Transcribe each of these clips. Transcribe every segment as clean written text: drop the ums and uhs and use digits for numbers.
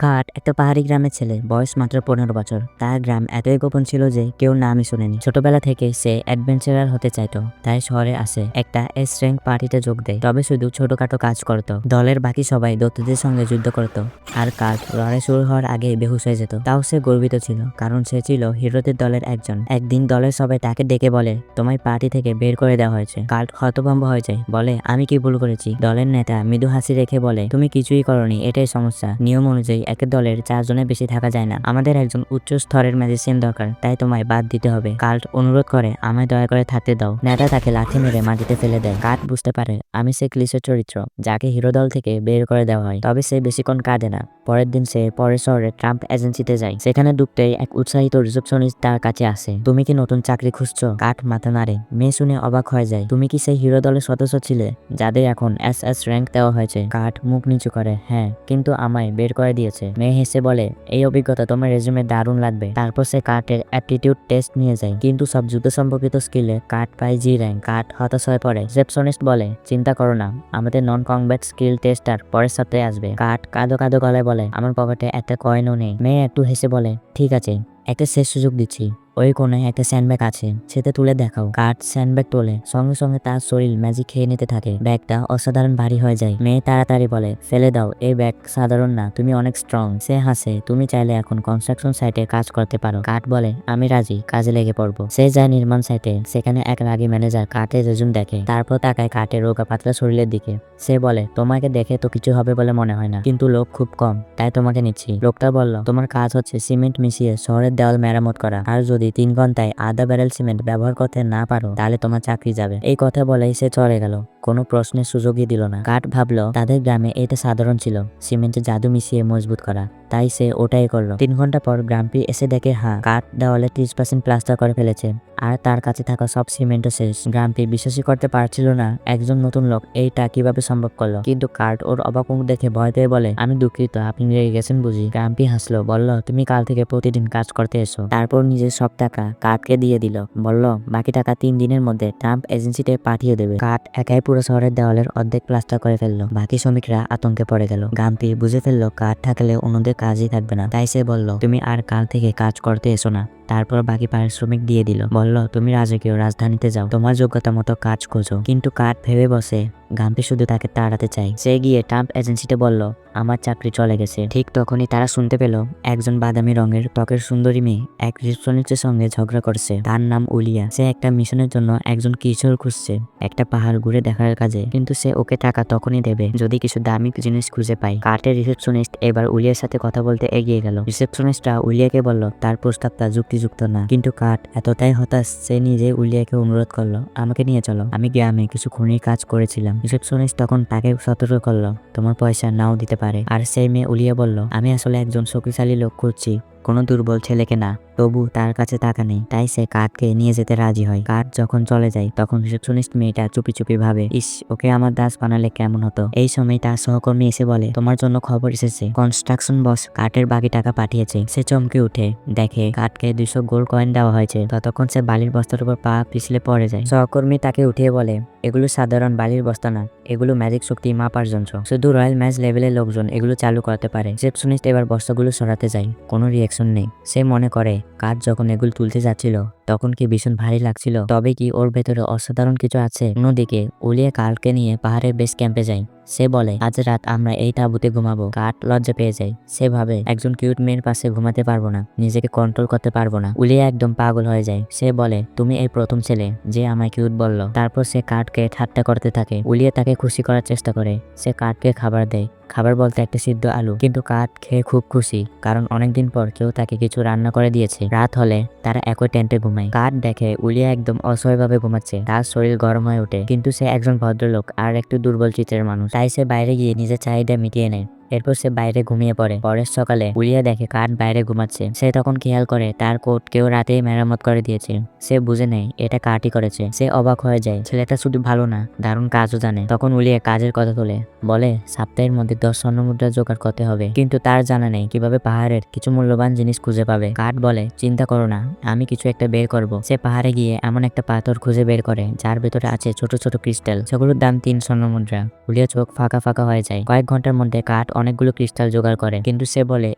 কাঠ একটা পাহাড়ি গ্রামের ছেলে, বয়স মাত্র 15 বছর। তার গ্রাম এতই গোপন ছিল যে কেউ নামই শুনেনি। ছোটবেলা থেকে সে অ্যাডভেঞ্চারার হতে চাইতো, তাই শহরে আসে একটা এস র্যাঙ্ক পার্টিতে যোগ দেয়। তবে শুধু ছোটখাটো কাজ করত। দলের বাকি সবাই দৈত্যদের সঙ্গে যুদ্ধ করত, আর কাঠ লড়াই শুরু হওয়ার আগেই বেহুশ হয়ে যেত। তাও সে গর্বিত ছিল, কারণ সে ছিল হিরোদের দলের একজন। একদিন দলের সবাই তাকে ডেকে বলে, তোমায় পার্টি থেকে বের করে দেওয়া হয়েছে। কাঠ হতভম্ব হয়ে যায়, বলে আমি কি ভুল করেছি? দলের নেতা মৃদু হাসি রেখে বলে, তুমি কিছুই করনি, এটাই সমস্যা। নিয়ম অনুযায়ী এক দলের 4 জনের বেশি থাকা যায় না। আমাদের একজন উচ্চ স্তরের ম্যাজিশিয়ান দরকার, তাই তোমায় বাদ দিতে হবে। কাল্ট অনুরোধ করে, আমায় দয়া করে থাকতে দাও। নেতা তাকে লাঠি মেরে মাটিতে ফেলে দেয়। কাঠ বুঝতে পারে আমি সে ক্লিশের চরিত্র যাকে হিরো দল থেকে বের করে দেওয়া হয়। তবে সে বেশিক্ষণ কাঁদে না। পরের দিন সে পরের শহরে ট্রাম্প এজেন্সিতে যায়। সেখানে ঢুকতেই এক উৎসাহিত রিসেপশনিস্ট তার কাছে আসে। তুমি কি নতুন চাকরি খুঁজছো? কাঠ মাথা নাড়ে। মেয়ে শুনে অবাক হয়ে যায়। তুমি কি সেই হিরো দলের সদস্য ছিলে যাদের এখন এস র্যাঙ্ক দেওয়া হয়েছে? কাঠ মুখ নিচু করে, হ্যাঁ, কিন্তু আমায় বের করে দিয়েছে। মেয়ে হেসে বলে, এই অভিজ্ঞতা তোমার রেজুমে দারুণ লাগবে। তারপর সে কাঠের অ্যাপটিটিউড টেস্ট নিয়ে যায়, কিন্তু সব যুদ্ধ সম্পর্কিত স্কিলে কাঠ পায় জি র্যাঙ্ক। কাঠ হতাশ হয়ে পড়ে। রিসেপশনিস্ট বলে, চিন্তা করো না, আমাদের নন কমব্যাট স্কিল টেস্টার পরের সপ্তাহে আসবে। কাঠ কাঁদো কাঁদো গলায় বলে, আমার পকেটে একটা কয়েনও নেই। মেয়ে একটু হেসে বলে, ঠিক আছে, একটা শেষ সুযোগ দিচ্ছি। ওই কোণে একটা স্যান্ডব্যাগ আছে, সেটা তুলে দেখাও। কাঠ স্যান্ডব্যাগ তোলে, সঙ্গে সঙ্গে তার শরীর ম্যাজিক খেয়ে নিতে থাকে। ব্যাগটা অসাধারণ ভারী হয়ে যায়। মেয়ে তাড়াতাড়ি বলে, ফেলে দাও, এই ব্যাগ সাধারণ না, তুমি অনেক স্ট্রং। সে হাসে, তুমি চাইলে এখন কনস্ট্রাকশন সাইটে কাজ করতে পারো। কাঠ বলে, আমি রাজি, কাজে লেগে পড়বো। সে যায় নির্মাণ সাইটে। সেখানে এক রাগী ম্যানেজার কাঠের রেজুম দেখে, তারপর তাকায় কাঠের রোগা পাতলা শরীরের দিকে। সে বলে, তোমাকে দেখে তো কিছু হবে বলে মনে হয় না, কিন্তু লোক খুব কম, তাই তোমাকে নিচ্ছি। লোকটা বলল, তোমার কাজ হচ্ছে সিমেন্ট মিশিয়ে শহরের দেওয়াল মেরামত করা, আর যদি 3 ঘন্টায় আধা ব্যারেল সিমেন্ট ব্যবহার করতে না পারো তাহলে তোমার চাকরি যাবে। এই কথা বলেই সে চলে গেল, কোনো প্রশ্নের সুযোগই দিল না। কাঠ ভাবলো তাদের গ্রামে এটা সাধারণ ছিল, সিমেন্টে জাদু মিশিয়ে মজবুত করা, তাই সে ওটাই করলো। 3 ঘন্টা পর গ্রামটি এসে দেখে, হ্যাঁ, কাঠ দেওয়ালে 30% প্লাস্টার করে ফেলেছে, আর তার কাছে থাকা সব সিমেন্টও শেষ। গ্রামটি বিশ্বাসই করতে পারছিল না একজন নতুন লোক এইটা কিভাবে সম্ভব করলো। কিন্তু কাঠ ওর অবাক মুখ দেখে ভয় পেয়ে বলে, আমি দুঃখিত, আপনি রেগে গেছেন বুঝি? গ্রামটি হাসলো, বলল, তুমি কাল থেকে প্রতিদিন কাজ করতে এসো। তারপর নিজের সব টাকা কাঠকে দিয়ে দিল, বলল, বাকি টাকা 3 দিনের মধ্যে ট্রাম্প এজেন্সিতে পাঠিয়ে দেবে। কাঠ একাই পুরো শহরের দেওয়ালের অর্ধেক প্লাস্টার করে ফেললো। বাকি শ্রমিকরা আতঙ্কে পড়ে গেল। গ্রামটি বুঝে ফেললো কাঠ থাকলে অন্যদের কাজই থাকবে না, তাই সে বলল, তুমি আর কাল থেকে কাজ করতে এসো না। তারপর বাকি পারিশ্রমিক দিয়ে দিল, বলল, তুমি রাজকীয় রাজধানীতে যাও, তোমার যোগ্যতা মতো কাজ খোঁজো। কিন্তু কাঠ ভেবে বসে, গ্রামটি শুধু তাকে তাড়াতে চায়। সে গিয়ে ট্রাম্প এজেন্সিতে বলল, আমার চাকরি চলে গেছে। ঠিক তখনই তারা শুনতে পেল একজন বাদামি রঙের ত্বকের সুন্দরী মেয়ে এক রিসেপশনিস্টের সঙ্গে ঝগড়া করছে। তার নাম উলিয়া। সে একটা মিশনের জন্য একজন কিশোর খুঁজছে, একটা পাহাড় ঘুরে দেখার কাজে, কিন্তু সে ওকে টাকা তখনই দেবে যদি কিছু দামি জিনিস খুঁজে পায়। কাঠের রিসেপশনিস্ট এবার উলিয়ার সাথে কথা বলতে এগিয়ে গেল। রিসেপশনিস্টরা উলিয়াকে বলল তার প্রস্তাবটা যুক্তিযুক্ত না, কিন্তু কাঠ এতটাই হতাশ সে নিজে উলিয়াকে অনুরোধ করলো, আমাকে নিয়ে চলো, আমি গ্রামে কিছু খুনির কাজ করেছিলাম। রিসেপশনিস্ট তখন তাকে সতর্ক করলো, তোমার পয়সা নাও দিতে পারে। আর সেই মেয়ে উলিয়া বলল, আমি আসলে একজন শক্তিশালী লোক খুঁজছি, কোনো দুর্বল ছেলেকে না। তবু তার কাছে টাকা নেই, তাই সে কাঠকে নিয়ে যেতে রাজি হয়। কাঠ যখন চলে যায় তখন রিসেপশনিস্ট মেয়েটা চুপি চুপি ভাবে, ইস, ওকে আমার দাস বানালে কেমন হতো। এই সময় তার সহকর্মী এসে বলে, তোমার জন্য খবর এসেছে, কনস্ট্রাকশন বস কাঠের বাকি টাকা পাঠিয়েছে। সে চমকে উঠে, দেখে কাঠকে 200 গোল্ড কয়েন দেওয়া হয়েছে। ততক্ষণ সে বালির বস্তার উপর পা পিছলে পড়ে যায়। সহকর্মী তাকে উঠিয়ে বলে, এগুলো সাধারণ বালির বস্তা না, এগুলো ম্যাজিক শক্তি মাপার যন্ত্র, শুধু রয়্যাল ম্যাচ লেভেলের লোকজন এগুলো চালু করতে পারে। রিসেপশনিস্ট এবার বস্তাগুলো সরাতে যায়, কোনো রিয়াকশন নেই। সে মনে করে কাঠ যখন এগুলো তুলতে যাচ্ছিল তখন কি ভীষণ ভারী লাগছিল, তবে কি ওর ভেতরে অসাধারণ কিছু আছে। অন্যদিকে উলিয়া কাঠকে নিয়ে পাহাড়ের বেস ক্যাম্পে যায়। সে বলে, আজ রাত আমরা এই তাঁবুতে ঘুমাবো। কাঠ লজ্জা পেয়ে যায়। সে ভাবে, একজন কিউট মেয়ের পাশে ঘুমাতে পারবো না, নিজেকে কন্ট্রোল করতে পারবো না। উলিয়া একদম পাগল হয়ে যায়। সে বলে, তুমি এই প্রথম ছেলে যে আমায় কিউট বলল। তারপর সে কাঠকে ঠাট্টা করতে থাকে। উলিয়া তাকে খুশি করার চেষ্টা করে। সে কাঠকে খাবার দেয়, খাবার বলতে একটা সিদ্ধ আলু। কিন্তু কাঠ খেয়ে খুব খুশি, কারণ অনেকদিন পর কেউ তাকে কিছু রান্না করে দিয়েছে। রাত হলে তারা একই টেন্টে ঘুমায়। কাঠ দেখে উলিয়া একদম অসহায়ভাবে ঘুমাচ্ছে। তার শরীর গরম হয়ে ওঠে, কিন্তু সে একজন ভদ্রলোক আর একটু দুর্বল চিত্রের মানুষ, তাই সে বাইরে গিয়ে নিজের চাহিদা মিটিয়ে নেয়। এরপর সে বাইরে ঘুমিয়ে পড়ে। পরের সকালে উলিয়া দেখে কাঠ বাইরে ঘুমাচ্ছে। সে তখন খেয়াল করে তার কোট কেউ রাতেই মেরামত করে দিয়েছে। সে বুঝে নেয় এটা কাঠই করেছে। সে অবাক হয়ে যায়, ছেলেটা শুধু ভালো না, দারুণ কাজও জানে। তখন উলিয়া কাজের কথা তোলে, বলে সপ্তাহের মধ্যে 10 স্বর্ণমুদ্রা জোগাড় করতে হবে। কিন্তু তার জানা নেই কিভাবে পাহাড়ের কিছু মূল্যবান জিনিস খুঁজে পাবে। কাঠ বলে, চিন্তা করো না, আমি কিছু একটা বের করব। সে পাহাড়ে গিয়ে এমন একটা পাথর খুঁজে বের করে যার ভেতরে আছে ছোট ছোট ক্রিস্টাল, সেগুলোর দাম 3 স্বর্ণমুদ্রা। উলিয়া চোখ ফাঁকা ফাঁকা হয়ে যায়। কয়েক ঘন্টার মধ্যে কাঠ অনেকগুলো ক্রিস্টাল জোগাড় করে, কিন্তু সে বলে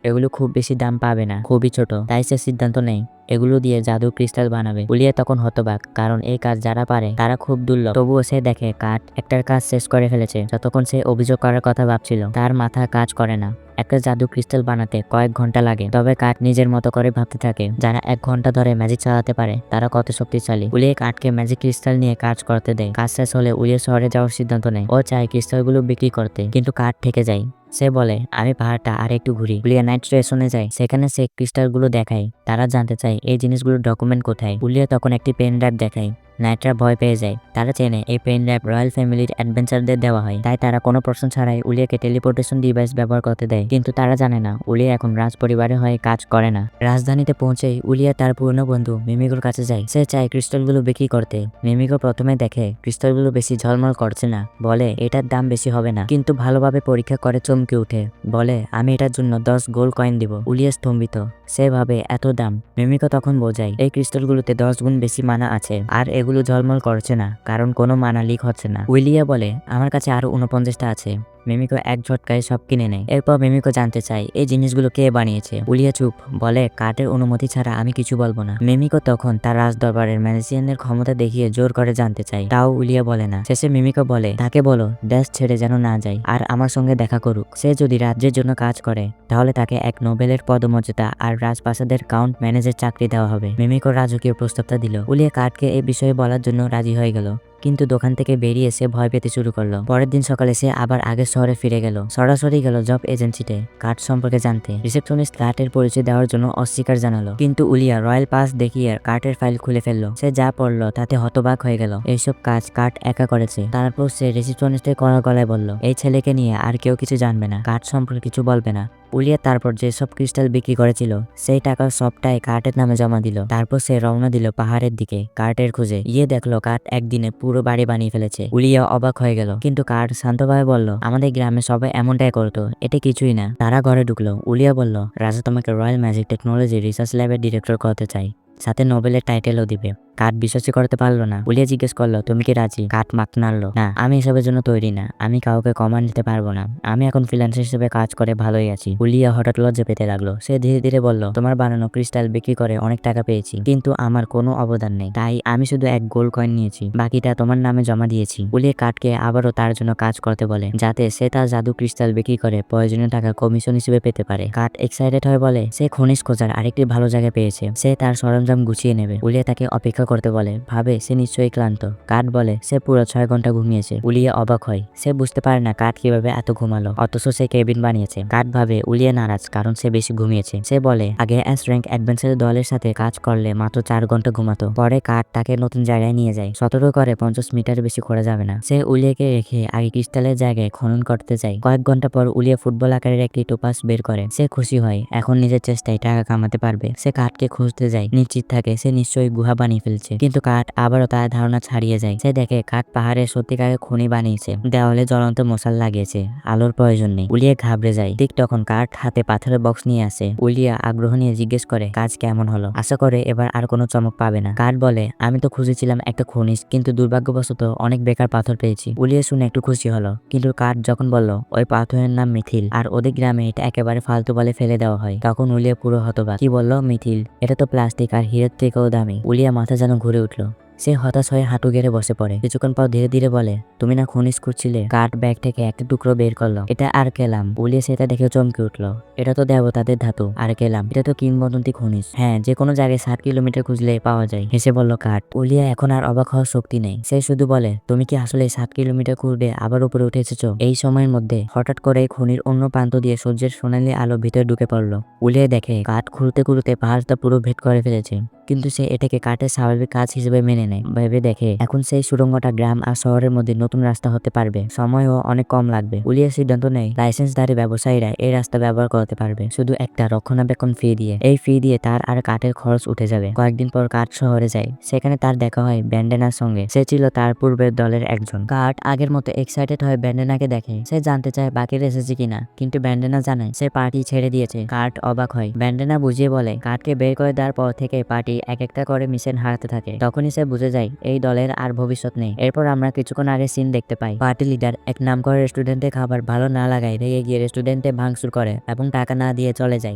এগুলো খুব বেশি দাম পাবে না, খুবই ছোট। তাই সে সিদ্ধান্ত নেয় এগুলো দিয়ে জাদু ক্রিস্টাল বানাবে। উলিয়া তখন হতবাক, কারণ এই কাজ যারা পারে তারা খুব দুর্লভ। তবুও সে দেখে কাঠ একটার কাজ শেষ করে ফেলেছে। যতক্ষণ সে অভিযোগ করার কথা ভাবছিল তার মাথা কাজ করে না। একটা জাদু ক্রিস্টাল বানাতে কয়েক ঘন্টা লাগে, তবে কাঠ নিজের মতো করে ভাবতে থাকে যারা 1 ঘন্টা ধরে ম্যাজিক চালাতে পারে তারা কত শক্তিশালী। উলিয়ে কাঠকে ম্যাজিক ক্রিস্টাল নিয়ে কাজ করতে দেয়। কাজ শেষ হলে উলিয়ে শহরে যাওয়ার সিদ্ধান্ত নেয়। ও চায় ক্রিস্টালগুলো বিক্রি করতে, কিন্তু কাঠ থেকে যায়। সে বলে আমি পাহাড়টা আর একটু ঘুরি। উলিয়া নাইট স্টেশনে যায়, সেখানে সে ক্রিস্টালগুলো দেখায়। তারা জানতে চায় এই জিনিসগুলোর ডকুমেন্ট কোথায়। উলিয়া তখন একটি পেন ড্রাইভ দেখায়। নাইটরা ভয় পেয়ে যায়। তারা চেনে এই পেন ড্রাইভ রয়্যাল ফ্যামিলির অ্যাডভেঞ্চারদের দেওয়া হয়, তাই তারা কোনো প্রশ্ন ছাড়াই উলিয়াকে টেলিপোর্টেশন ডিভাইস ব্যবহার করতে দেয়। কিন্তু তারা জানে না উলিয়া এখন রাজ পরিবারের হয়ে কাজ করে না। রাজধানীতে পৌঁছেই উলিয়া তার পুরনো বন্ধু মিমিকোর কাছে যায়। সে চায় ক্রিস্টালগুলো বিক্রি করতে। মিমিকো প্রথমে দেখে ক্রিস্টালগুলো বেশি ঝলমল করছে না, বলে এটার দাম বেশি হবে না, কিন্তু ভালোভাবে পরীক্ষা করে চমকে উঠে বলে আমি এটার জন্য 10 গোল্ড কয়েন দিব। উলিয়া স্তম্ভিত, সে ভাবে এত দাম। মিমিকো তখন বোঝায় এই ক্রিস্টালগুলোতে 10 গুণ বেশি মানা আছে, আর এগুলো ঝলমল করছে না কারণ কোনো মানা লিক হচ্ছে না। উলিয়া বলে আমার কাছে আরো 49টা আছে। মিমিকো এক ঝটকায় সব কিনে নেয়। এরপর মিমিকো জানতে চায় এই জিনিসগুলো কে বানিয়েছে। উলিয়া চুপ, বলে কাঠের অনুমতি ছাড়া আমি কিছু বলবো না। মিমিকো তখন তার রাজ দরবারের ম্যাজিশিয়ানের ক্ষমতা দেখিয়ে জোর করে জানতে চায়, তাও উলিয়া বলে না। শেষে মিমিকো বলে তাকে বলো দেশ ছেড়ে যেন না যায় আর আমার সঙ্গে দেখা করুক। সে যদি রাজ্যের জন্য কাজ করে তাহলে তাকে এক নোবেলের পদমর্যাদা আর রাজপ্রাসাদের কাউন্ট ম্যানেজের চাকরি দেওয়া হবে। মিমিকো রাজকীয় প্রস্তাবটা দিল। উলিয়া কাঠকে এই বিষয়ে বলার জন্য রাজি হয়ে গেল, কিন্তু দোকান থেকে বেরিয়ে সে ভয় পেতে শুরু করলো। পরের দিন সকালে সে আবার আগের শহরে ফিরে গেল। সরাসরি গেল জব এজেন্সিতে কাঠ সম্পর্কে জানতে। রিসেপশনিস্ট কাঠের পরিচয় দেওয়ার জন্য অস্বীকার জানালো, কিন্তু উলিয়া রয়্যাল পাস দেখিয়ে কাঠের ফাইল খুলে ফেললো। সে যা পড়লো তাতে হতবাক হয়ে গেল। এইসব কাজ কাঠ একা করেছে। তারপর সে রিসেপশনিস্টের কড়া গলায় বলল এই ছেলেকে নিয়ে আর কেউ কিছু জানবে না, কাঠ সম্পর্কে কিছু বলবে না। উলিয়া তারপর যেসব ক্রিস্টাল বিক্রি করেছিল সেই টাকা সবটাই কার্টের নামে জমা দিল। তারপর সে রওনা দিল পাহাড়ের দিকে কার্টের খুঁজে। গিয়ে দেখলো কাঠ একদিনে পুরো বাড়ি বানিয়ে ফেলেছে। উলিয়া অবাক হয়ে গেল, কিন্তু কাঠ শান্তভাবে বলল আমাদের গ্রামে সবাই এমনটাই করতো, এটা কিছুই না। তারা ঘরে ঢুকলো। উলিয়া বলল রাজা তোমাকে রয়্যাল ম্যাজিক টেকনোলজি রিসার্চ ল্যাবের ডিরেক্টর করতে চাই, সাথে নোবেলের টাইটেলও দিবে। কাঠ বিশ্বাসই করতে পারলো না। উলিয়া জিজ্ঞেস করলো তুমি কি রাজি? কাঠ মাথা নাড়লো, না আমি এসবের জন্য তৈরি না, আমি কাউকে কমান্ড দিতে পারবো না, আমি এখন ফ্রিল্যান্সার হিসেবে কাজ করে ভালোই আছি। উলিয়া হঠাৎ লজ্জা পেতে লাগলো। সে ধীরে ধীরে বলল তোমার বানানো ক্রিস্টাল বিক্রি করে অনেক টাকা পেয়েছি, কিন্তু আমার কোনো অবদান নেই, তাই আমি শুধু 1 গোল্ড কয়েন নিয়েছি, বাকিটা তোমার নামে জমা দিয়েছি। উলিয়া কাঠকে আবারও তার জন্য কাজ করতে বলে, যাতে সে তার জাদু ক্রিস্টাল বিক্রি করে প্রয়োজনীয় টাকা কমিশন হিসেবে পেতে পারে। কাঠ এক্সাইটেড হয়ে বলে সে খনিজ খোঁজার আরেকটি ভালো জায়গা পেয়েছে, সে তার সরঞ্জাম গুছিয়ে নেবে। উলিয়া তাকে অপেক্ষা করতে বলে, ভাবে সে নিশ্চয়ই ক্লান্ত। কাঠ বলে সে পুরো 6 ঘন্টা ঘুমিয়েছে। উলিয়া অবাক হয়, সে বুঝতে পারে না কাঠ কিভাবে এত ঘুমালো, অথচ সে কেবিন বানিয়েছে। কাঠ ভাবে উলিয়া নারাজ কারণ সে বেশি ঘুমিয়েছে। সে বলে আগে এস র্যাঙ্ক অ্যাডভেঞ্চার দলের সাথে কাজ করলে মাত্র 4 ঘন্টা ঘুমাতো। পরে কাঠ তাকে নতুন জায়গায় নিয়ে যায়, সতর্ক করে 50 মিটার বেশি খোঁড়া যাবে না। সে উলিয়াকে রেখে আগে ক্রিস্টালের জায়গায় খনন করতে যায়। কয়েক ঘন্টা পর উলিয়া ফুটবল আকারের একটি টোপাস বের করে। সে খুশি হয়, এখন নিজের চেষ্টায় টাকা কামাতে পারবে। সে কাঠকে খুঁজতে যায়, নিশ্চিত থাকে সে নিশ্চয়ই গুহা বানিয়ে ফেলছে, কিন্তু কাঠ আবারও তার ধারণা ছাড়িয়ে যায়। সে দেখে কাঠ পাহাড়ে সত্যিকারের খনি বানিয়েছে, দেওয়ালে জ্বলন্ত মশাল লাগিয়েছে, আলোর প্রয়োজন নেই। উলিয়া ঘাবড়ে যায়। ঠিক তখন কাঠ হাতে পাথরের বক্স নিয়ে আসে। উলিয়া আগ্রহ নিয়ে জিজ্ঞেস করে কাজ কেমন হলো, আশা করে এবার আর কোনো চমক পাবে না। কাঠ বলে আমি তো খুঁজেছিলাম একটা খনিজ, কিন্তু দুর্ভাগ্যবশত অনেক বেকার পাথর পেয়েছি। উলিয়া শুনে একটু খুশি হলো, কিন্তু কাঠ যখন বলল ওই পাথরের নাম মিথিল, আর ওদের গ্রামে এটা একেবারে ফালতু বলে ফেলে দেওয়া হয়, তখন উলিয়া পুরো হতবাক। কি বললো মিথিল? এটা তো প্লাস্টিক আর হীরের থেকেও দামি। উলিয়া মাথা যেন ঘুরে উঠলো। সে হতাশ হয়ে হাঁটু গেড়ে বসে পড়ে। কিছুক্ষণ পর ধীরে ধীরে বলে তুমি না খনিজ খুঁজছিলে? কাঠ ব্যাগ থেকে একটা টুকরো বের করলো। এটা আর কেলাম। উলিয়া সেটা দেখে চমকে উঠলো। এটা তো দেবতাদের ধাতু। আর কেলাম, এটা তো কিংবদন্তি খনিজ। হ্যাঁ, যে কোনো জায়গায় 7 কিলোমিটার খুঁজলে পাওয়া যায়। হেসে বলল কাঠ। উলিয়া এখন আর অবাক হওয়ার শক্তি নেই। সে শুধু বলে তুমি কি আসলে 7 কিলোমিটার ঘুরে আবার উপরে উঠে এসেছো? এই সময়ের মধ্যে হঠাৎ করে খনির অন্য প্রান্ত দিয়ে সূর্যের সোনালি আলো ভিতরে ঢুকে পড়লো। উলিয়া দেখে কাঠ খুঁড়তে খুঁড়তে পাহাড়টা পুরো ভেদ করে ফেলেছে, কিন্তু সে এটাকে কাঠের স্বাভাবিক কাজ হিসেবে মেনে নেয়। ভেবে দেখে এখন সেই সুড়ঙ্গটা গ্রাম আর শহরের মধ্যে নতুন রাস্তা হতে পারবে, সময়ও অনেক কম লাগবে। উলিয়া সিদ্ধান্ত নেয় লাইসেন্সধারী ব্যবসায়ীরা এই রাস্তা ব্যবহার করতে পারবে, শুধু একটা রক্ষণাবেক্ষণ ফি দিয়ে। এই ফি দিয়ে তার আর কাঠের খরচ উঠে যাবে। কয়েকদিন পর কাঠ শহরে যায়। সেখানে তার দেখা হয় ব্যান্ডেনার সঙ্গে। সে ছিল তার পূর্বের দলের একজন। কাঠ আগের মতো এক্সাইটেড হয়ে ব্যান্ডেনাকে দেখে। সে জানতে চায় বাকিরা এসেছে কিনা, কিন্তু ব্যান্ডেনা জানায় সে পার্টি ছেড়ে দিয়েছে। কাঠ অবাক হয়। ব্যান্ডেনা বুঝিয়ে বলে কাঠকে বের করে দেওয়ার পর থেকে পার্টি পার্টি এক একটা করে মিশন হারাতে থাকে। তখনই সে বুঝে যায় এই দলের আর ভবিষ্যৎ নেই। এরপর আমরা কিছুক্ষণ আগে সিন দেখতে পাই, পার্টি লিডার এক নামকরা রেস্টুরেন্টে খাবার ভালো না লাগায় রেগে গিয়ে রেস্টুরেন্টে ভাঙচুর করে এবং টাকা না দিয়ে চলে যায়।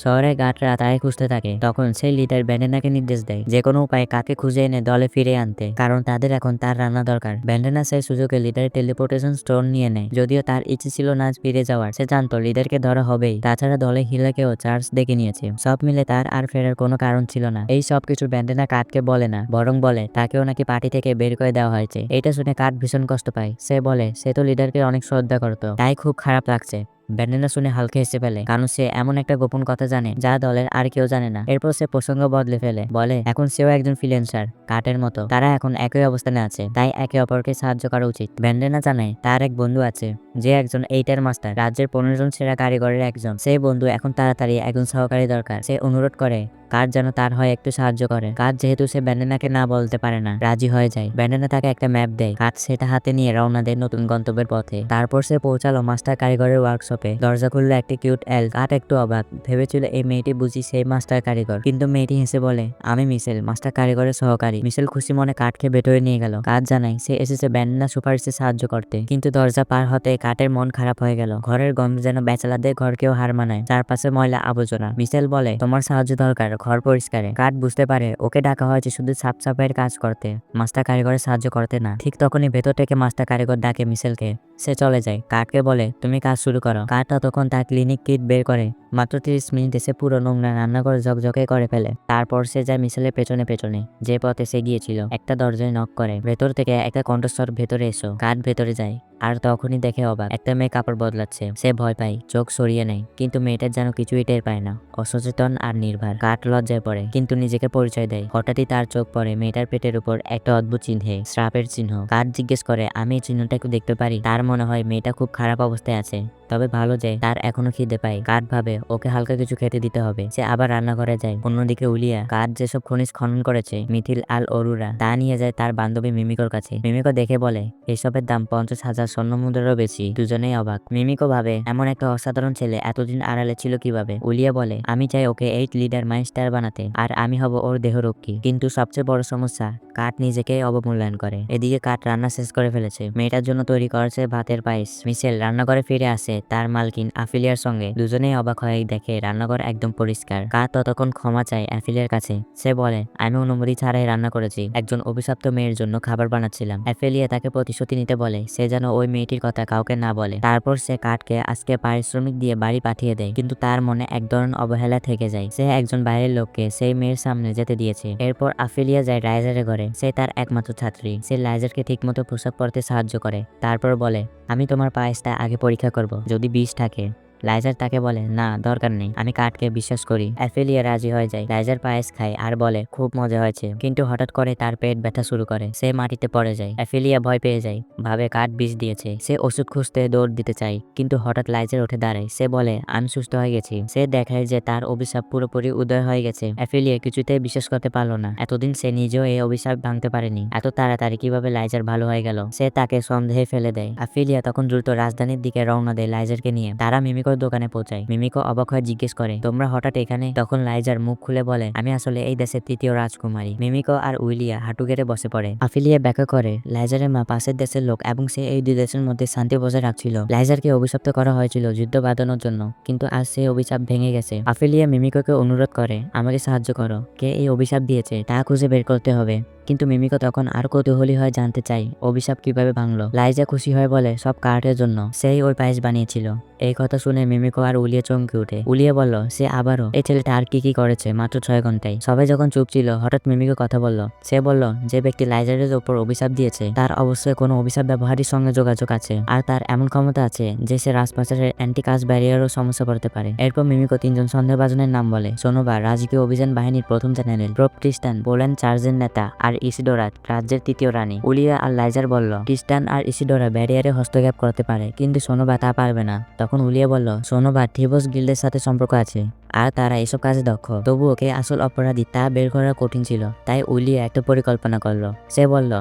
শহরের গার্ডরা তাই খুঁজতে থাকে। তখন সেই লিডার ব্যান্ডেনাকে নির্দেশ দেয় যে কোনো উপায়ে কাকে খুঁজে এনে দলে ফিরে আনতে, কারণ তাদের এখন তার রান্না দরকার। ব্যান্ডেনা সেই সুযোগে লিডারের টেলিপোর্টেশন স্টোন নিয়ে নেয়, যদিও তার ইচ্ছে ছিল না ফিরে যাওয়ার। সে জানতো লিডারকে ধরা হবেই, তাছাড়া দলে হিলাকেও চার্জ ডেকে নিয়েছে। সব মিলে তার আর ফেরার কোনো কারণ ছিল না। এই সব কিছু ব্যান্ডেনা কাঠকে বলে না, বরং বলে তাকেও নাকি পার্টি থেকে বের করে দেওয়া হয়েছে। এটা শুনে কাঠ ভীষণ কষ্ট পায়। সে বলে সে তো লিডারকে অনেক শ্রদ্ধা করতো, তাই খুব খারাপ লাগছে। ব্যান্ডেনা শুনে হালকা হেসে ফেলে, কারণ সে এমন একটা গোপন কথা জানে যা দলের আর কেউ জানে না। এরপর সে প্রসঙ্গ বদলে ফেলে, বলে এখন সেও একজন ফ্রিল্যান্সার, কাঠের মতো। তারা এখন একই অবস্থানে আছে, তাই একে অপরকে সাহায্য করা উচিত। ব্যান্ডেনা জানায় তার এক বন্ধু আছে যে একজন এইটার মাস্টার, রাজ্যের 15 জন সেরা কারিগরের একজন। সেই বন্ধু এখন তাড়াতাড়ি একজন সহকারী দরকার। সে অনুরোধ করে কাঠ যেন তার হয় একটু সাহায্য করে। কাঠ যেহেতু সে ব্যান্ডেনাকে না বলতে পারে না, রাজি হয়ে যায়। ব্যান্ডেনা তাকে একটা ম্যাপ দেয়। কাঠ সেটা হাতে নিয়ে রওনা দেয় নতুন গন্তব্যের পথে। তারপর সে পৌঁছালো মাস্টার কারিগরের ওয়ার্কশপে। দরজা খুললো একটি কিউট এল। কাঠ একটু অবাক, ভেবেছিল এই মেয়েটি বুঝি সেই মাস্টার কারিগর, কিন্তু মেয়েটি হেসে বলে আমি মিশেল, মাস্টার কারিগরের সহকারী। মিশেল খুশি মনে কাঠকে ভেতরে নিয়ে গেল। কাঠ জানায় সে এসেছে ব্যান্ডেনা সুপারিশে সাহায্য করতে, কিন্তু দরজা পার হতে কাঠের মন খারাপ হয়ে গেল। ঘরের গন্ধ যেন ব্যাচেলারদের ঘরকেও হার মানায়, চারপাশে ময়লা আবর্জনা। মিশেল বলে তোমার সাহায্য দরকার ঘর পরিষ্কারে। কাঠ বুঝতে পারে ওকে ডাকা হয়েছে শুধু সাফ সাফাইয়ের কাজ করতে, মাস্টার কারিগরের সাহায্য করতে না। ঠিক তখনই ভেতর থেকে মাস্টার কারিগর ডাকে মিশেলকে। সে চলে যায়। কাঠকে বলে তুমি কাজ শুরু করো। কাঠ ততক্ষণ তার ক্লিনিক কিট বের করে। মাত্র 30 মিনিটে সে পুরো নোংরা রান্না করে ঝকঝকে করে ফেলে। তারপর সে যায় মিশেলের পেছনে পেছনে যে পথে সে গিয়েছিল। একটা দরজায় নক করে, ভেতর থেকে একটা কণ্ঠস্বর ভেতরে এসো। কাঠ ভেতরে যায় আর তখনই দেখে অবাক, একটা মেয়ে কাপড় বদলাচ্ছে। সে ভয় পায়, চোখ সরিয়ে নেয়, কিন্তু মেয়েটার যেন কিছুই টের পায় না, অসচেতন আর নির্ভর। কাঠ লজ্জায় পড়ে, কিন্তু নিজেকে পরিচয় দেয়। হঠাৎই তার চোখ পড়ে মেয়েটার পেটের উপর একটা অদ্ভুত চিহ্নে, শ্রাপের চিহ্ন। কাঠ জিজ্ঞেস করে আমি এই চিহ্নটা একটু দেখতে পারি। তার মনে হয় মেয়েটা খুব খারাপ অবস্থায় আছে, তবে ভালো যে তার এখনো খিদে পায়। কাঠ ভাবে ওকে হালকা কিছু খেতে দিতে হবে। সে আবার রান্নাঘরে যায়। অন্যদিকে উলিয়া কাঠ যেসব খনিজ খনন করেছে মিথিল আল অরুরা তা নিয়ে যায় তার বান্ধবী মিমিকোর কাছে। মিমিকো দেখে বলে এসবের দাম 50,000 স্বর্ণ মুদ্রারও বেশি। দুজনেই অবাক। মিমিকো ভাবে এমন একটা অসাধারণ ছেলে এতদিন আড়ালে ছিল কিভাবে। উলিয়া বলে আমি চাই ওকে 8 লিডার মাইস্টার বানাতে, আর আমি হব ওর দেহরক্ষী। কিন্তু সবচেয়ে বড় সমস্যা কাঠ নিজেকে অবমূল্যায়ন করে। এদিকে কাঠ রান্না শেষ করে ফেলেছে, মেয়েটার জন্য তৈরি করেছে ভাতের পায়েস। মিশেল রান্নাঘরে ফিরে আসে তার মালকিন আফিলিয়ার সঙ্গে। দুজনেই অবাক হয়ে দেখে রান্নাঘর একদম পরিষ্কার। কাঠ ততক্ষণ ক্ষমা চায় অ্যাফিলিয়ার কাছে। সে বলে আমি অনুমতি ছাড়াই রান্না করেছি, একজন অভিশপ্ত মেয়ের জন্য খাবার বানাচ্ছিলাম। অ্যাফিলিয়া তাকে প্রতিশ্রুতি নিতে বলে সে যেন ওই মেয়েটির কথা কাউকে না বলে। তারপর সে কাঠকে আজকে পারিশ্রমিক দিয়ে বাড়ি পাঠিয়ে দেয়, কিন্তু তার মনে এক ধরনের অবহেলা থেকে যায়। সে একজন বাইরের লোককে সেই মেয়ের সামনে যেতে দিয়েছে। এরপর আফিলিয়া যায় রাইজারের ঘরে। সে তার একমাত্র ছাত্রী। সে লাইজারকে ঠিকমতো পোশাক পরতে সাহায্য করে। তারপর বলে আমি তোমার পায়েসটা আগে পরীক্ষা করব, যদি বিষ থাকে। লাইজার তাকে বলে না দরকার নেই, আমি কাঠকে বিশ্বাস করি। অ্যাফিলিয়া রাজি হয়ে যায়। লাইজার পায়েস খায় আর বলে খুব মজা হয়েছে, কিন্তু হঠাৎ করে তার পেট ব্যথা শুরু করে। সে মাটিতে পড়ে যায়। অ্যাফিলিয়া ভয় পেয়ে যায়, ভাবে কাঠ বিষ দিয়েছে। সে ওষুধ খুঁজতে দৌড় দিতে চায়, কিন্তু হঠাৎ লাইজার উঠে দাঁড়ায়। সে বলে আমি সুস্থ হয়ে গেছি। সে দেখায় যে তার অভিশাপ পুরোপুরি উদয় হয়ে গেছে। অ্যাফিলিয়া কিছুতেই বিশ্বাস করতে পারলো না, এতদিন সে নিজেও এই অভিশাপ ভাঙতে পারেনি। এত তাড়াতাড়ি কিভাবে লাইজার ভালো হয়ে গেল। সে তাকে সন্দেহে ফেলে দেয়। অ্যাফিলিয়া তখন দ্রুত রাজধানীর দিকে রওনা দেয় লাইজারকে নিয়ে। তারা মিমিকোর দোকানে পৌঁছায়। মিমিকো অবাক হয়ে জিজ্ঞেস করে তোমরা হঠাৎ এখানে? তখন লাইজার মুখ খুলে বলে আমি আসলে এই দেশের 3য় রাজকুমারী। মিমিকো আর উইলিয়া হাঁটু গেড়ে বসে পড়ে। আফিলিয়া ব্যাখ্যা করে লাইজারের মা পাশের দেশের লোক এবং সে এই দুই দেশের মধ্যে শান্তি বজায় রাখছিল। লাইজারকে অভিশপ্ত করা হয়েছিল যুদ্ধ বাঁধানোর জন্য, কিন্তু আজ সেই অভিশাপ ভেঙে গেছে। আফিলিয়া মিমিকোকে অনুরোধ করে আমাকে সাহায্য করো, কে এই অভিশাপ দিয়েছে তা খুঁজে বের করতে হবে। কিন্তু মিমিকো তখন আর কৌতূহলী হয়ে জানতে চাই অভিশাপ কিভাবে ভাঙলো। লাইজা খুশি হয়ে বলে সব কার্টের জন্য, সেই ওই পায়েস বানিয়েছিল। এই কথা শুনে মিমিকো আর উলিয়া চমকে উঠে। উলিয়া বলল সে আবারও এই ছেলেটা আর কি করেছে মাত্র 6 ঘন্টায়। সবাই যখন চুপ ছিল হঠাৎ মিমিকো কথা বলল। সে বলল যে ব্যক্তি লাইজারের উপর অভিশাপ দিয়েছে তার অবশ্যই কোনো অভিশাপ ব্যবহারীর সঙ্গে যোগাযোগ আছে, আর তার এমন ক্ষমতা আছে যে সে রাজপাচারের অ্যান্টি কাস্ট ব্যারিয়ারও সমস্যা করতে পারে। এরপর মিমিকো 3 জন সন্দেহভাজনের নাম বলে। সোনোবা রাজকীয় অভিযান বাহিনীর প্রথম জেনারেল, প্রোপ ক্রিস্টান পোল্যান্ড চার্জের নেতা, আর আর ইসিডোরা রাজ্যের তৃতীয় রানী। উলিয়া আর লাইজার বলল ট্রিস্টান আর ইসিডোরা ব্যারিয়ারে হস্তক্ষেপ করতে পারে, কিন্তু সোনোবা তা পারবে না। তখন উলিয়া বলল সোনোবা থিবোস গিল্ডের সাথে সম্পর্ক আছে আর তারা এসব কাজে দক্ষ, তবু ওকে আসল অপরাধী তা বের করা কঠিন ছিল। তাই উলিয়া একটা পরিকল্পনা করলো। সে বলল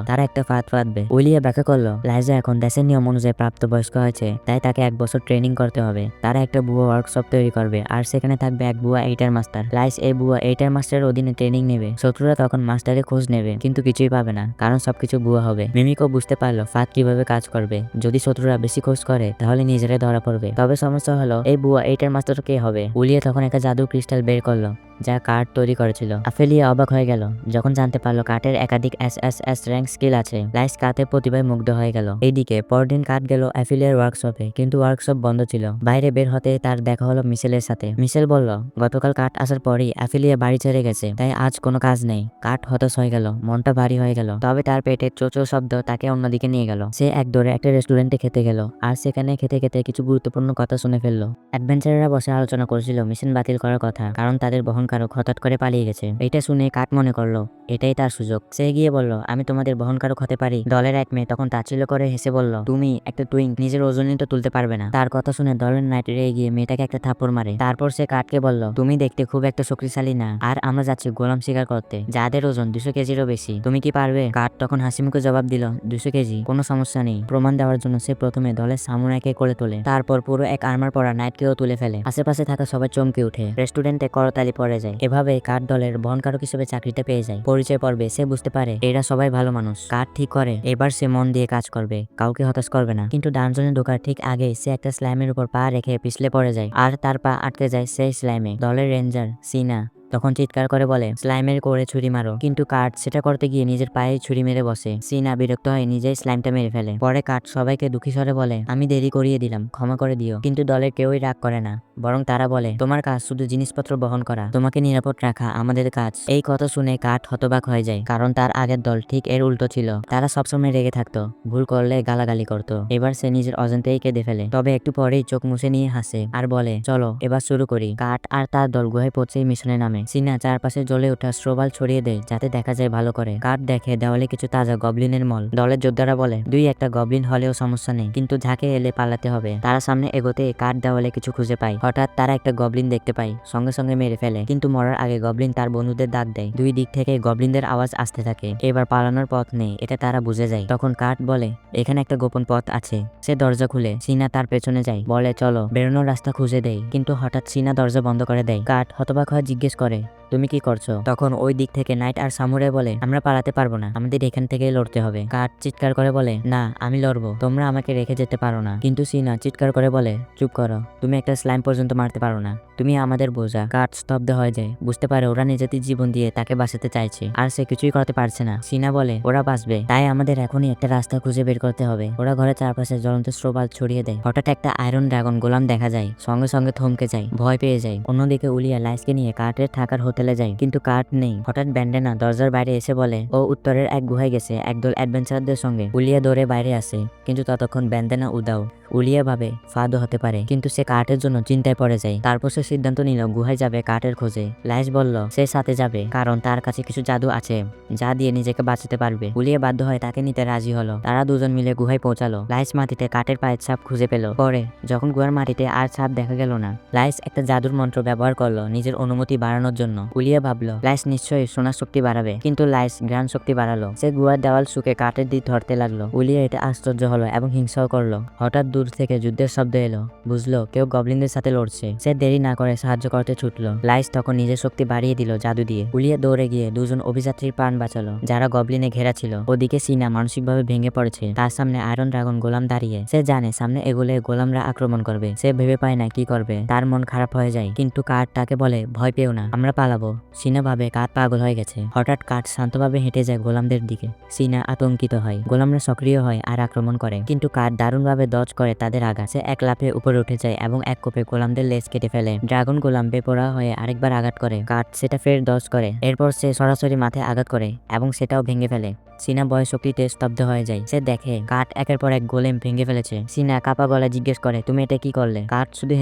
তারা একটা ফাঁদ পাতবে। উলিয়া ব্যাখ্যা করলো লাইজা এখন দেশের নিয়ম অনুযায়ী প্রাপ্তবয়স্ক হয়েছে, তাই তাকে 1 বছর ট্রেনিং করতে হবে। তারা একটা বুয়া ওয়ার্কশপ তৈরি করবে আর সেখানে থাকবে এক বুয়া এইটার মাস্টার। লাইস এই বুয়া এইটার মাস্টারের অধীনে ট্রেনিং নেবে। শত্রুরা তখন মাস্টারের খোঁজ নেবে, কিন্তু কিছুই পাবে না, কারণ সবকিছু বুয়া হবে। মিমিকো বুঝতে পারলো ফাঁদ কিভাবে কাজ করবে। যদি শত্রুরা বেশি খোঁজ করে তাহলে নিজেরাই ধরা পড়বে। তবে সমস্যা হলো এই বুয়া এইটার মাস্টার কে হবে। উলিয়া তখন একটা জাদু ক্রিস্টাল বের করলো যা কার্ড তৈরি করেছিল। আফেলিয়া অবাক হয়ে গেল যখন জানতে পারলো কার্টের একাধিক এসএসএস র্যাঙ্ক স্কিল আছে। লাইস কার্টের প্রতিভায় মুগ্ধ হয়ে গেল। এইদিকে পরদিন কার্ট গেল অ্যাফিলিয়ার ওয়ার্কশপে, কিন্তু ওয়ার্কশপ বন্ধ ছিল। বাইরে বের হতে তার দেখা হলো মিশেলের সাথে। মিশেল বলল গতকাল কার্ট আসার পরই অ্যাফিলিয়া বাড়ি ছেড়ে গেছে, তাই আজ কোনো কাজ নেই। কার্ট হতাশ হয়ে গেল, মনটা ভারী হয়ে গেল। তবে তার পেটে চোচো শব্দ তাকে অন্যদিকে নিয়ে গেল। সে এক দৌড়ে একটা রেস্টুরেন্টে খেতে গেল আর সেখানে খেতে খেতে কিছু গুরুত্বপূর্ণ কথা শুনে ফেললো। অ্যাডভেঞ্চাররা বসে আলোচনা করছিল মিশন বাতিল করার কথা, কারণ তাদের বহনকারক হঠাৎ করে পালিয়ে গেছে। এটা শুনে কাট মনে করলো এটাই তার সুযোগ। সে গিয়ে বলল আমি তোমাদের বহনকারক হতে পারি। দলের এক মেয়ে তখন তাচ্ছিল্য করে হেসে বলল তুমি একটা টুইং, নিজের ওজনই তো তুলতে পারবে না। তার কথা শুনে দলের নাইট রেগে গিয়ে মেয়েটাকে একটা থাপ্পড় মারে। তারপর সে কাটকে বলল তুমি দেখতে খুব একটা শক্তিশালী না, আর আমরা যাচ্ছি গোলাম শিকার করতে যাদের ওজন 200 কেজিরও বেশি। তুমি কি পারবে? কাট তখন হাসিমুখে জবাব দিল 200 কেজি কোনো সমস্যা নেই। প্রমাণ দেওয়ার জন্য সে প্রথমে দলের সামুরাইকে করে তোলে, তারপর পুরো এক আর্মার পরা নাইটকেও তুলে ফেলে। আশেপাশে থাকা সবাই চমকে উঠে, রেস্টুরেন্টে করতালি পড়ে যায়। এভাবে কাট দলের বহনকারক হিসেবে চাকরিটা পেয়ে যায়। পরিচয় পর্বে সে বুঝতে পারে এরা সবাই ভালো মানুষ। কাট ঠিক করে এবার সে মন দিয়ে কাজ করবে, কাউকে হতাশ করবে না। কিন্তু ডানজনে ঢোকার ঠিক আগে সে একটা স্লাইমের উপর পা রেখে পিছলে পড়ে যায় আর তার পা আটকে যায় সেই স্লাইমে। দলের রেঞ্জার সিনা তখন চিৎকার করে বলে স্লাইমের করে ছুরি মারো, কিন্তু কাট সেটা করতে গিয়ে নিজের পায়ে ছুরি মেরে বসে। সিনা বিরক্ত হয়ে নিজেই স্লাইমটা মেরে ফেলে। পরে কাট সবাইকে দুঃখী স্বরে বলে আমি দেরি করিয়ে দিলাম, ক্ষমা করে দিও। কিন্তু দলের কেউই রাগ করে না, বরং তারা বলে তোমার কাজ শুধু জিনিসপত্র বহন করা, তোমাকে নিরাপদ রাখা আমাদের কাজ। এই কথা শুনে কাট হতবাক হয়ে যায়, কারণ তার আগের দল ঠিক এর উল্টো ছিল। তারা সবসময় রেগে থাকতো, ভুল করলে গালাগালি করতো। এবার সে নিজের অজান্তেই কেঁদে ফেলে, তবে একটু পরেই চোখ মুছে নিয়ে হাসে আর বলে চলো এবার শুরু করি। কাট আর তার দল গুহায় পৌঁছেই মিশনে নামে। সিনা চারপাশে জ্বলে ওঠা স্ট্রোবাল ছড়িয়ে দেয় যাতে দেখা যায় ভালো করে। কাট দেখে দেওয়ালে কিছু তাজা গবলিনের মল। দলের যোদ্ধারা বলে দুই একটা গবলিন হলেও সমস্যা নেই, কিন্তু ঝাঁকে এলে পালাতে হবে। তারা সামনে এগোতে কাট দেওয়ালে কিছু খুঁজে পায়। হঠাৎ তারা একটা গবলিন দেখতে পায়, সঙ্গে সঙ্গে মেরে ফেলে। কিন্তু মরার আগে গবলিন তার বন্ধুদের ডাক দেয়। দুই দিক থেকে গবলিনদের আওয়াজ আসতে থাকে। এবার পালানোর পথ নেই, এটা তারা বুঝে যায়। তখন কাট বলে এখানে একটা গোপন পথ আছে। সে দরজা খুলে সিনা তার পেছনে যায়, বলে চলো বেরোনোর রাস্তা খুঁজে দেয়। কিন্তু হঠাৎ সিনা দরজা বন্ধ করে দেয়। কাট হতবাক হয়ে জিজ্ঞেস করে তুমি কি করছো? তখন ওই দিক থেকে নাইট আর সামুরাই বলে আমরা পালাতে পারবো না, আমাদের এখান থেকেই লড়তে হবে। কাট চিৎকার করে বলে না আমি লড়বো, তোমরা আমাকে রেখে যেতে পারো না। কিন্তু সিনা চিৎকার করে বলে চুপ করো, তুমি একটা স্লাইম পর্যন্ত মারতে পারো না, তুমি আমাদের বোঝা। কাট স্তব্ধ হয়ে যায়, বুঝতে পারে ওরা নিজেদের জীবন দিয়ে তাকে বাঁচাতে চাইছে আর সে কিছুই করতে পারছে না। সিনা বলে ওরা বাঁচবে, তাই আমাদের এখনই একটা রাস্তা খুঁজে বের করতে হবে। ওরা ঘরের চারপাশে জ্বলন্ত স্ট্রোবাল ছড়িয়ে দেয়। হঠাৎ একটা আয়রন ড্রাগন গোলাম দেখা যায়, সঙ্গে সঙ্গে থমকে যায়, ভয় পেয়ে যায়। অন্যদিকে উলিয়া লাইসকে নিয়ে কার্টের থাকার হোটেলে যায়, কিন্তু কার্ট নেই। হঠাৎ ব্যান্ডেনা দরজার বাইরে এসে বলে ও উত্তরের এক গুহায় গেছে একদল অ্যাডভেঞ্চারদের সঙ্গে। উলিয়া দৌড়ে বাইরে আসে, কিন্তু ততক্ষণ ব্যান্ডেনা উদাও। উলিয়া ভাবে ফাঁদও হতে পারে, কিন্তু সে কার্টের জন্য চিন্তায় পড়ে যায়। তারপর সে সিদ্ধান্ত নিল গুহায় যাবে কার্টের খোঁজে। লাইস বলল সে সাথে যাবে, কারণ তার কাছে কিছু জাদু আছে যা দিয়ে নিজেকে বাঁচাতে পারবে। উলিয়া বাধ্য হয় তাকে নিতে রাজি হলো। তারা দুজন মিলে গুহায় পৌঁছালো। লাইস মাটিতে কার্টের পায়ের ছাপ খুঁজে পেল। পরে যখন গুহার মাটিতে আর ছাপ দেখা গেল না, লাইস একটা জাদুর মন্ত্র ব্যবহার করলো নিজের অনুমতি বাড়ানোর জন্য। উলিয়া ভাবলো লাইস নিশ্চয়ই সোনার শক্তি বাড়াবে, কিন্তু লাইস জ্ঞান শক্তি বাড়ালো। সে গুহার দেওয়াল শুকে কাঠের দিক ধরতে লাগলো। উলিয়া এটা আশ্চর্য হলো এবং হিংসাও করলো। হঠাৎ দূর থেকে যুদ্ধের শব্দ এলো, বুঝলো কেউ গবলিনদের সাথে লড়ছে। সে দেরি না করে সাহায্য করতে ছুটলো। লাইস তখন নিজের শক্তি বাড়িয়ে দিল জাদু দিয়ে। উলিয়া দৌড়ে গিয়ে দুজন অভিযাত্রীর প্রাণ বাঁচালো যারা গবলিনে ঘেরা ছিল। ওদিকে সিনা মানসিকভাবে ভেঙে পড়েছে, তার সামনে আয়রন ড্রাগন গোলাম দাঁড়িয়ে। সে জানে সামনে এগুলে গোলামরা আক্রমণ করবে। সে ভেবে পায় না কি করবে, তার মন খারাপ হয়ে যায়। কিন্তু কাঠ তাকে বলে ভয় পেও না, আমরা পালাবো। সিনা ভাবে কাঠ পাগল হয়ে গেছে। হঠাৎ কাঠ শান্তভাবে হেঁটে যায় গোলামদের দিকে। সিনা আতঙ্কিত হয়, গোলামরা সক্রিয় হয় আর আক্রমণ করে, কিন্তু কাঠ দারুণভাবে দজ করে তাদের আঘাত। সে এক লাফে উপরে উঠে যায় এবং এক কোপে গোলামদের লেজ কেটে ফেলে। ড্রাগন গোলাম বেপরোয়া হয়ে আরেকবার আঘাত করে, কাঠ সেটা ফের দজ করে। এরপর সে সরাসরি মাথায় আঘাত করে এবং সেটাও ভেঙে ফেলে। সিনা ভয় শক্তিতে স্তব্ধ হয়ে যায়। সে দেখে কাঠ একের পর এক গোলেম ভেঙে ফেলেছে। সিনা কাপা গলায় জিজ্ঞেস করে, তুমি এটা কি করলে? কাঠ শুধু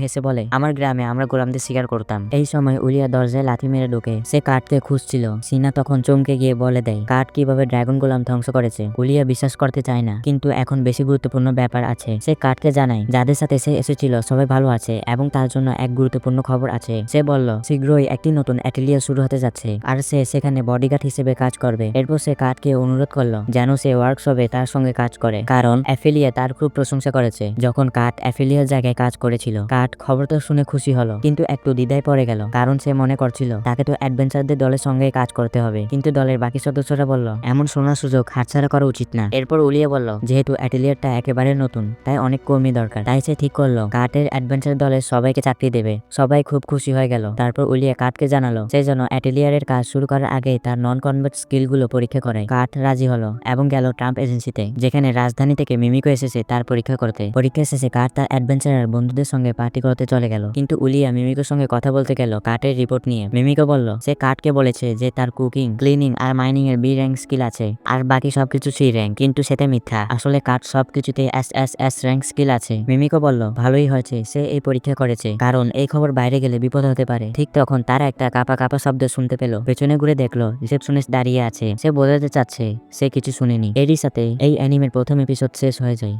হেসে বলে, আমার গ্রামে আমরা গোলামদের শিকার করতাম। এই সময় উলিয়া দরজায় লাথি মেরে ঢোকে। সে কাঠকে খুঁজছিল। সিনা তখন চমকে গিয়ে বলে দেয় কাঠ কিভাবে ড্রাগন গোলাম ধ্বংস করেছে। উলিয়া বিশ্বাস করতে চায় না, কিন্তু এখন বেশি গুরুত্বপূর্ণ ব্যাপার আছে। সে কাঠকে জানায় যাদের সাথে সে এসেছিল সবাই ভালো আছে এবং তার জন্য এক গুরুত্বপূর্ণ খবর আছে। সে বলল শীঘ্রই একটি নতুন অ্যাটেলিয়া শুরু হতে যাচ্ছে আর সে সেখানে বডিগার্ড হিসেবে কাজ করবে। এরপর সে কাঠকে অনুরোধ করলো যেন সে ওয়ার্কশপে তার সঙ্গে কাজ করে, কারণ অ্যাফিলিয়া তার খুব প্রশংসা করেছে। যখন কাঠ অ্যাফিলিয়ার জায়গায় কাজ করেছিল, কাঠ খবরটা শুনে খুশি হলো, কিন্তু একটু দ্বিধায় পড়ে গেল, কারণ সে মনে করছিল তাকে তো অ্যাডভেঞ্চারদের দলের সঙ্গে কাজ করতে হবে। কিন্তু দলের বাকি সদস্যরা বলল এমন সোনার সুযোগ হাতছাড়া করা উচিত না। এরপর উলিয়া বলল যেহেতু অ্যাটেলিয়ারটা একেবারে নতুন, তাই অনেক কর্মী দরকার। তাই সে ঠিক করলো কাঠের অ্যাডভেঞ্চার দলের সবাইকে চাকরি দেবে। সবাই খুব খুশি হয়ে গেল। তারপর উলিয়া কাঠকে জানালো সে যেন অ্যাটেলিয়ারের কাজ শুরু করার আগে তার নন কনভার্ট স্কিল গুলো পরীক্ষা করে। কাঠ রাজি হলো এবং গেল ট্রাম্প এজেন্সিতে, যেখানে রাজধানী থেকে মিমিকো এসেছে তার পরীক্ষা করতে। পরীক্ষা শেষে কাঠ তার অ্যাডভেঞ্চারার বন্ধুদের সঙ্গে পার্টি করতে চলে গেল, কিন্তু উলিয়া মিমিকোর সঙ্গে কথা বলতে গেল কাঠের রিপোর্ট নিয়ে। মিমিকো বলল সে কাঠকে বলেছে যে তার কুকিং, ক্লিনিং আর মাইনিং এর বি র্যাঙ্ক স্কিল আছে আর বাকি সবকিছু সি র্যাঙ্ক, কিন্তু সেটা মিথ্যা। আসলে কাঠ সবকিছুতে এস র্যাঙ্ক স্কিল আছে। মিমিকো বলল ভালোই হয়েছে সে এই পরীক্ষা করেছে, কারণ এই খবর বাইরে গেলে বিপদ হতে পারে। ঠিক তখন তারা একটা কাপা কাপা শব্দ শুনতে পেল। পেছনে ঘুরে দেখলো রিসেপশনিস্ট দাঁড়িয়ে আছে। সে বোঝাতে চাচ্ছে সে কিছু শুনেনি। এরই সাথে এই অ্যানিমের প্রথম এপিসোড শেষ হয়ে যায়।